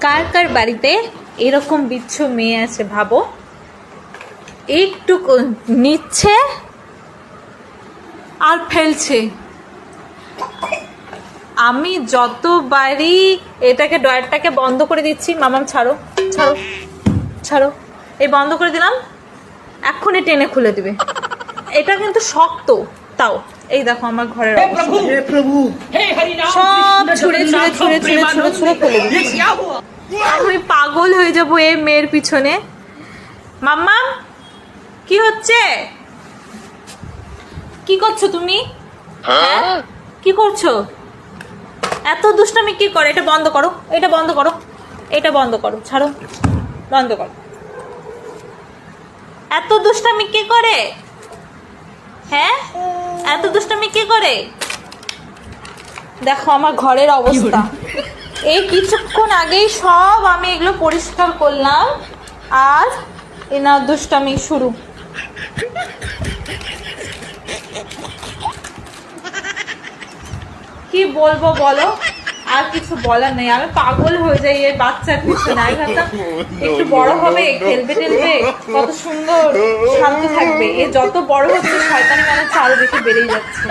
কার কার বাড়িতে এরকম বিচ্ছু মেয়ে আছে ভাবো, একটু নিচ্ছে আর ফেলছে। আমি যতবারই এটাকে ড্রয়ারটাকে বন্ধ করে দিচ্ছি, মামাম ছাড়ো ছাড়ো ছাড়ো, এই বন্ধ করে দিলাম, এক্ষুনি টেনে খুলে দিবে। এটা কিন্তু শক্ত, তাও এই দেখো আমার ঘরের সব ছুঁড়ে ছুঁড়ে ছুঁড়ে ছুঁড়ে ছুঁড়ে ছুঁড়ে ফেলে দিচ্ছি। আমি পাগল হয়ে যাবো এই মেয়ের পিছনে। মাম্মা কি হচ্ছে? কি করছো তুমি? হ্যাঁ কি করছো? এত দুষ্টামি কি করে? এটা বন্ধ করো, এটা বন্ধ করো, এটা বন্ধ করো, ছাড়ো, বন্ধ করো। এত দুষ্টামি কে করে? হ্যাঁ এত দুষ্টামি কে করে? দেখো আমার ঘরের অবস্থা। এই কিছুক্ষণ আগেই সব আমি এগুলো পরিষ্কার করলাম, আর এনার দুষ্টামি শুরু। কি বলবো বলো, আর কিছু বলার নেই। আমি পাগল হয়ে যাই এই বাচ্চার পিছনে। আমি ভাবতাম একটু বড় হবে, খেলবে টেলবে, কত সুন্দর শান্ত থাকবে। এ যত বড় হচ্ছে শয়তানি মানে আরো বেশি বেড়েই যাচ্ছে।